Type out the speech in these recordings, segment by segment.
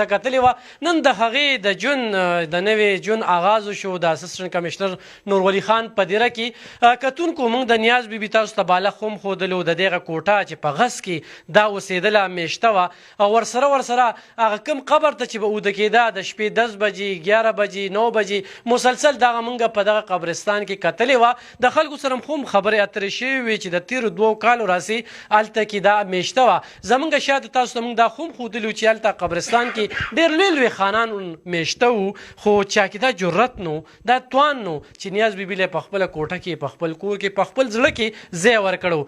څه کتلې وه. نن د هغې د ژوند د نوې ژوند آغاز وشو د اسسټنټ کمشنر نورولي خان په دیره کې. کتونکو موږ د نیاز بیبي تاسو ته بالغ هم ښودلو د دغه کوټه چې په غس کې دا اوسېدله میشته وه او ورسره هغه کوم قبر ته چې به اوده کېده د شپې 10 بجې 11 بجې 9 بجې مسلسل دغه موږ په دغه قبرستان کې کتلې وه. د خلکو سره هم خبرې اترې شوې وې چې د تېرو 2 کالو راسې هلته کې دا میشته وه. زموږ شاته تاسو ته موږ دا خو هم ښودلي چې هلته قبرستان کې ډېر لوی خانان میشته وو خو چا کې دا جرت نو دا توان نو چې نیاز بیبي له په خپله کوټه کې په خپل کور کې په خپل زړه کې ځای ورکړو.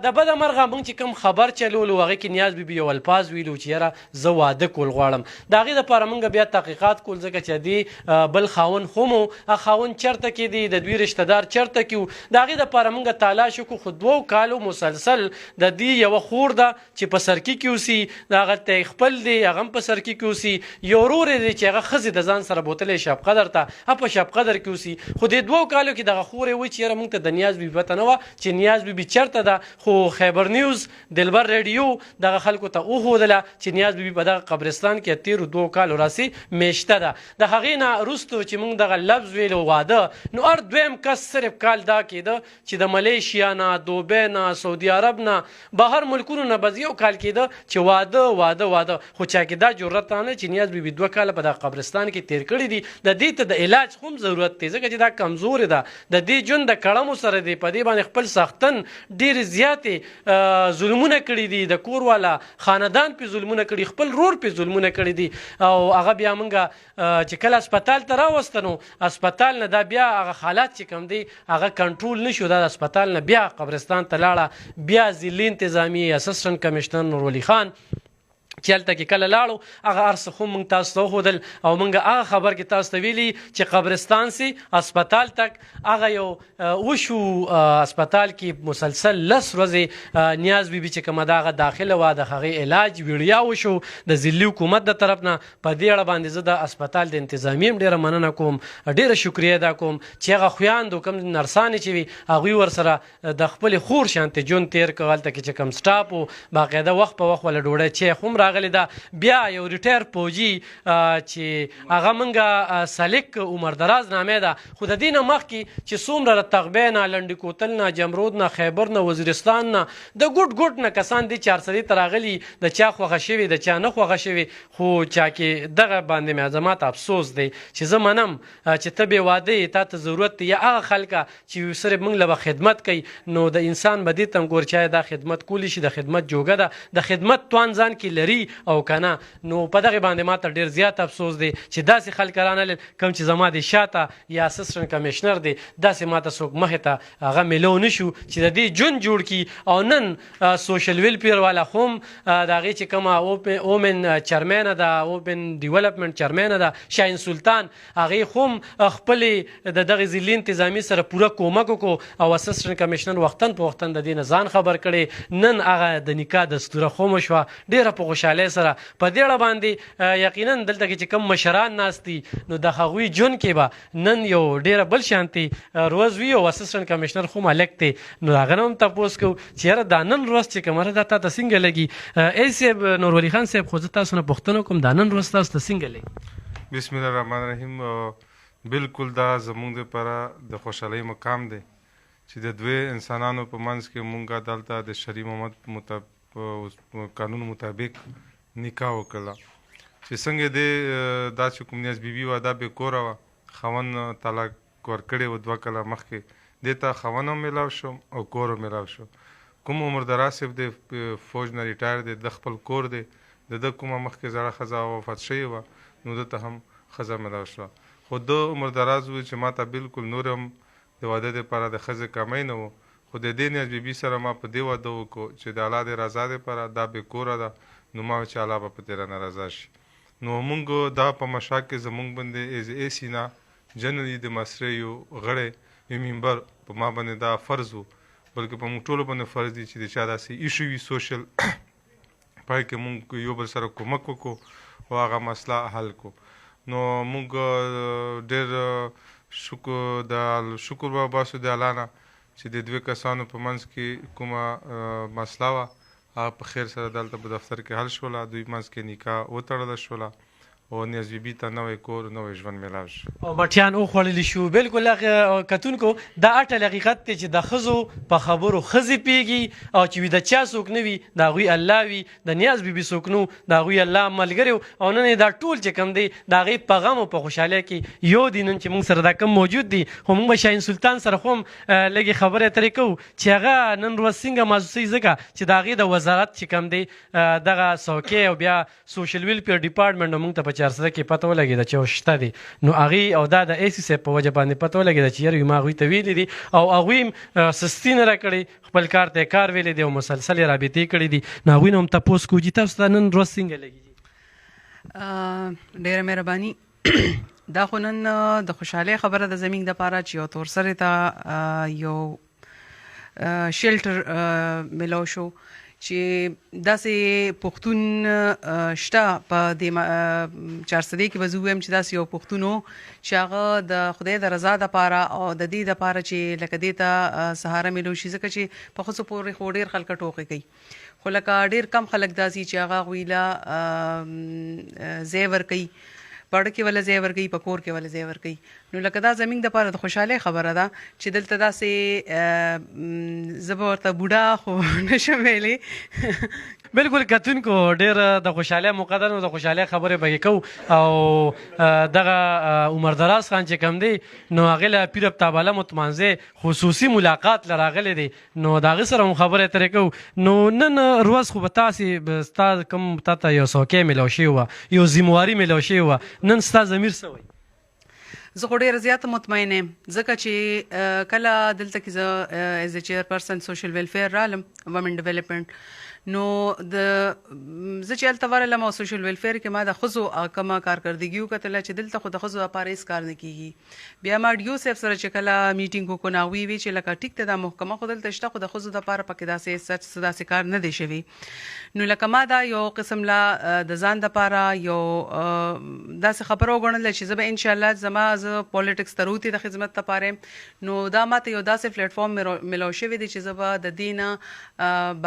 د بده مرغه موږ چې کوم خبر چلولو هغې کې نیاز بیبي یو الفاظ ویلو چې یاره زه واده کول غواړم. د هغې دپاره موږ بیا تحقیقات کول ځکه چې دې بل خاوند خو مو خاوند چېرته کې دی د دوی رشته دار چېرته کې و. د هغې دپاره موږ تلاش وکړو خو 2 کالو مسلسل د دې یوه خور ده چې په سرکي کې اوسي د هغه ته خپل دی هغه هم په سرکي کې اوسي یو ورور دی چې هغه ښځې د ځان سره بوتلی شب قدر ته هغه په شب قدر کې اوسي. خو دې 2 کالو کې دغه خور یې وایي چې یاره موږ ته د نیاز بیبي پته نه وه چې نیاز بیبي چېرته ده. خو خیبر نیوز دلبر ریډیو دغه خلکو ته وښودله چې نیاز بیبي په دغه قبرستان کې تېرو 2 کالو راسې میشته ده. د هغې نه وروستو چې موږ دغه لفظ ویلو واده نو هر دویم کس صرف کال دا کېده چې د ملیشیا نه دوبۍ نه سعودي عرب نه بهر ملکونو نه بس یو کال کېده چې واده واده واده. خو چا کې دا جرت نه چې نیاز بیبي 2 کاله په دغه قبرستان کې تېر کړي دي. د دې ته د علاج هم ضرورت دی ځکه چې دا کمزورې ده د دې ژوند د کړمو سره دی په دې باندې خپل سختن ډېرې زیاتې ظلمونه کړي دي د کور والا خاندان پې ظلمونه کړي خپل رور پې ظلمونه کړي دي او هغه بیا موږ چې کله اسپتال ته راوسته نو اسپتال نه دا بیا هغه حالات چې کوم دی هغه کنټرول نه شو. دا د اسپتال نه بیا قبرستان ته لاړه بیا ضلعي انتظامي اسسټنټ کمشنر نورولي خان چې هلته کې کله لاړو هغه هر څه خو موږ تاسو ته وښودل او موږ هغه خبر کې تاسو ته ویلي چې قبرستان سي اسپتال تک هغه یو وشو اسپتال کې مسلسل 10 ورځې نیاز بیبي چې کومه د هغه داخله وه د هغې علاج ویډیا وشو د ضلعي حکومت د طرف نه. په دې اړه باندې زه د اسپتال د انتظامي هم ډېره مننه کوم ډېره شکریه ادا کوم چې هغه خویاندو کوم نرسانې چې وي هغوی ورسره د خپلې خور شانتې ژوند تېر کړ. هلته کې چې کوم سټاپ و باقاعده وخت په وخت وله ډوډۍ چیخ هم راغلی ده. بیا یو ریټایر فوجي چې هغه موږ سلیک عمر دراز نامې ده خو د دې نه مخکې چې څومره له تغبې نه لنډي کوتل نه جمرود نه خیبر نه وزیرستان نه د ګوټ نه کسان دي چارسدي ته راغلي د چا خوښه شوي د چا نه خوښه شوي خو چا کې دغه باندې مې زما ته افسوس دی چې زه منم چې ته بې واده یې تا ته ضرورت دی یا هغه خلکه چې صرف موږ له به خدمت کوي نو د انسان به دې ته هم ګور چا دا خدمت کولی شي د خدمت جوګه ده د خدمت توان ځان کې لري او کنه نو په دغه باندې ماته ډېر زیات افسوس دی چې داسې خلک رانلل کوم چې زما د شاته یا اسسټنټ کمشنر دی داسې ماته څوک مخې ته هغه میلو نه شو چې د دې ژوند جوړ کړي. او نن سوشل ویلفیر والا هم د هغې چې کومه اومن چیرمینه ده اوپن ډیولپمنټ چیرمینه ده شاهین سلطان هغې هم خپلې د دغې ضلعي انتظامي سره پوره کومک وکړو او اسسټنټ کمشنر وختن په وختن د دې نه ځان خبر کړی. نن هغه د نکاح دستوره خو شوه ډېره په خوشحالۍ سره. په دې اړه باندې یقینا دلته کې چې کوم مشران ناست دي نو د هغوی ژوند کې به نن یو ډېره بل شانتي روز وي او اسسټنټ کمشنر خو هلک دی نو هغه نه هم تپوس کوو چې یاره دا نن ورځ چې کومه ده دا تا ته څنګه لګي. ای صاحب نورولي خان صاحب خو زه تاسو نه پوښتنه کوم دا نن ورځ تاسو ته څنګه لګي؟ بسم الله الرحمن الرحیم. بالکل دا زموږ دپاره د خوشحالۍ مقام دی چې د دوی انسانانو په منځ کې مونږ دلته د شرعي محمد قانون مطابق نکاح وکړله چې څنګه دی دا چې کوم نیاز بیبي وه دا بې کوره وه خاوند طلاق ورکړی و 2 کاله مخکې دې ته خاوند هم میلاو شو او کور هم میلاو شو. کوم عمر دراز صاحب دی فوج نه ریټایر دی د خپل کور دی د ده کومه مخکې زړه ښځه وفات شوې وه نو ده ته هم ښځه میلاو شوه. خو ده عمر دراز وویل چې ما ته بالکل نور هم د واده دپاره د ښځې کمی نه و خو د دې نیاز بیبي سره ما په دې واده وکړو چې د الله د رضا دپاره دا بې کوره ده نو ما چې الله به په تېره نه رضا شي. نو مونږ دا په مشاق کې زمونږ باندې ایز اے سینا جنرالي د معاشرې یو غړی یو ممبر په ما باندې دا فرض و بلکې په موږ ټولو باندې فرض دی چې د چا داسې ایشو وي سوشل پای کې مونږ یو بل سره کومک وکړو او هغه مسله حل کړو. نو مونږ ډېر شکر وباسو د الله نه چې د 2 کسانو په منځ کې کومه مسله وه هغه په خیر سره دلته په دفتر کې حل شوله دوی منځ کې نکاح وتړله شوله او نیاز بیبي ته نوی کور نوی ژوند میلاو شي او مټیان وخوړلی شو. بالکل هغه کتونکو دا اټل حقیقت دی چې د ښځو په خبرو ښځې پیږي او چې وي د چا څوک نه وي د هغوی الله وي، د نیاز بیبي څوک نه د هغوی الله ملګری او نن دا ټول چې کوم دی د هغې په غم او په خوشحالۍ کې یو دی. نن چې موږ سره دا کم موجود دی خو موږ به شاهین سلطان سره خو هم لږې خبرې اترې کوو چې هغه نن ورځ څنګه محسوسوي، ځکه چې د هغې د وزارت چې کوم دی دغه څوکۍ او بیا سوشل ویلفیر ډپارټمنټ موږ ته په چارسده کې پته ولګېده چې شته دی، نو هغې او دا د اې سی صاحب په وجه باندې پته ولګېده چې یاره ما هغوی ته ویلي دي او هغوی هم سستي نه راکړې، خپل کار ته یې کار ویلی دی او مسلسل یې رابطې کړي دي. نو هغوی نه هم تپوس کوو چې تاسو ته نن ورځ څنګه لګي؟ ډېره مهرباني. دا خو نن د خوشحالۍ خبره د زمینګ دپاره چې یو تورسرې ته یو شیلټر میلاو شو چې داسې پښتون شته په دې چارسدې کې به زه ووایم چې داسې یو پښتون و چې هغه د خدای د رضا دپاره او د دې دپاره چې لکه دې ته سهاره میلو شي، ځکه چې په ښځو پورې خو ډېر خلکه ټوکې کوي، خو لکه ډېر کم خلک داسې چې هغه هغوی له ځای ورکوي، پړه کې ولا ځای ورکوي، په کور کې ولا ځای ورکوي. نو لکه دا زمینګ دپاره د خوشحالۍ خبره ده چې دلته داسې زه به ورته بوډا خو نشم ویلی. بالکل کتونکو ډېر د خوشحالۍ موقع ده، نو د خوشحالۍ خبرې به یې کوو او دغه عمر دراز خان چې کوم دی نو هغې له پیر ابتاباله متمانځی خصوصي ملاقات له راغلی دی، نو د هغې سره هم خبرې اترې کوو. نو نن ورځ خو به تاسې ستا کوم تا ته یو څوکۍ میلاو شوې وه، یو ذمواري میلاو شوې وه، نن ستا ضمیر څه وایي؟ زه خو ډېره زیاته مطمئنه یم، ځکه چې کله دلته کې زه ایز ا چیرپرسن سوشل ویلفیر رالم ومن ډیولپمنټ، نو زه چې هلته ورغلم او سوشل ویلفیر کې ما د ښځو کومه کارکردګي وکتله چې دلته خو د ښځو لپاره هېڅ کار نه کېږي. بیا ما ډیو صاحب سره چې کله میټینګ وکړو نو هغوی وی چې لکه ټیک ته دا محکمه خو دلته شته خو د ښځو دپاره پکې داسې کار نه دی شوی. نو لکه ما دا یو قسم لا د ځان دپاره یو داسې خبره وګڼله چې زه به انشاءالله زما زه پولیټکس ته روتې د خدمت دپاره یم، نو دا ماته یو داسې پلیټفارم میلاو شوی دی چې زه به د دې نه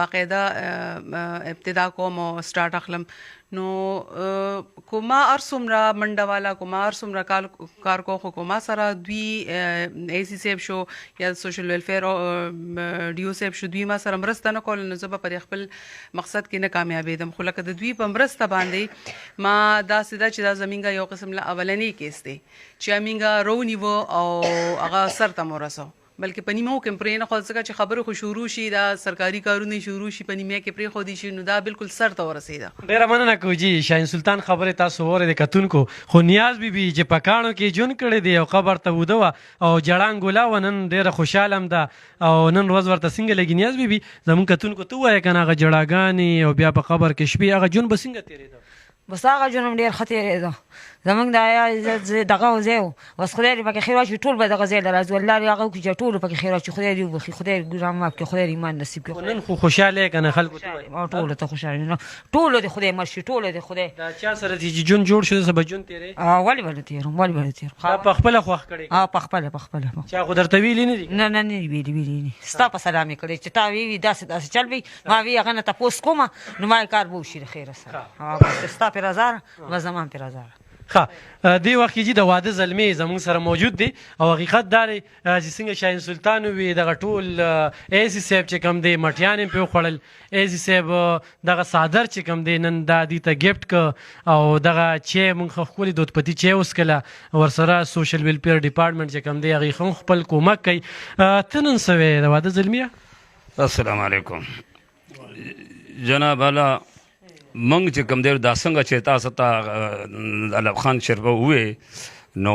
باقاعده ابتدا کوم او سٹارټ اخلم. نو کوما هر څومره منډه والا کوما هر څومره کار کو خو کوما سره دوی اے سی صاحب شو یا سوشل ویلفیر ډیو صاحب شو، دوی ما سره مرسته نه کول، نو زه به په خپل مقصد کې نه کامیابېدم. خو لکه د دوی په مرسته باندې ما داسې ده چې دا زمینګه یو قسم له اولنی کیس دی چې امینګه رو نیوه او هغه سر ته مو رسو، بلکې په نیمه کې پرې نه خو ځکه چې خبرې خو شروع شي دا سرکاري کارونه شروع شي په نیمه کې پرېښودی شي، نو دا بالکل سر ته ورسېده. ډېره مننه کوو جي شاهین سلطان خبرې تاسو واورېدې کتونکو. خو نیاز بیبي چې په کاڼو کې ژوند کړی دی او قبر ته اوده وه او جړانګوله وه، نن ډېره خوشحاله هم ده او نن ورځ ورته څنګه لګي نیاز بیبي؟ زموږ کتونکو ته ووایه که نه هغه جړاګانې او بیا په قبر کې شپې هغه ژوند به څنګه تېرېده؟ بس هغه ژوند هم ډېر ښه تېرېده. زمونږ د دغه ځای و، بس خدای دې پکې خیر واچوي، ټول به دغه ځای له راځي، والله دې هغه وکړي چې ټولو پکې خیر واچوي، خدای دې وبخي، خدای دې ګناه معاف کړي، خدای دې ایمان نصیب کړي. نن خو خوشحاله یې که نه خلکو ته وایي؟ ټولو ته خوشحاله، ټولو دې خدای مل شي، ټولو دې خدای. دا چا سره چې ژوند جوړ شو داسې به ژوند تېرې؟ ولې به نه تېرم، ولې به نه تېرم. دا په خپله خوښ کړې؟ په خپله. چا خو درته ویلي نه دي؟ نه ویلي نه، ستا په سلام یې کړی چې تا وی داسې چل وي، ما وی هغه نه تپوس کومه، نو ما کار به وشي د خیره سره، بس ستا پې رضا ده بس زما پې رضا ده. ښه دې وخت کې چې د واده زلمې زموږ سره موجود دی او حقیقت دا دی چې څنګه شاهین سلطان ووي دغه ټول اے سی صاحب چې کوم دی مټیان یې پرې وخوړل، اے سی صاحب دغه څادر چې کوم دی نن دا دوی ته ګفټ که او دغه چای موږ ښه ښکلې دودپتي چای وڅښله، ورسره سوشل ویلفیر ډپارټمنټ چې کوم دی هغې هم خپل کومک کوي. ته نن څه وایې د واده زلمیه؟ السلام علیکم جناب اعلی، منګ چې کوم دی دا څنګه چې تاسو ته علب خان شربه ووې نو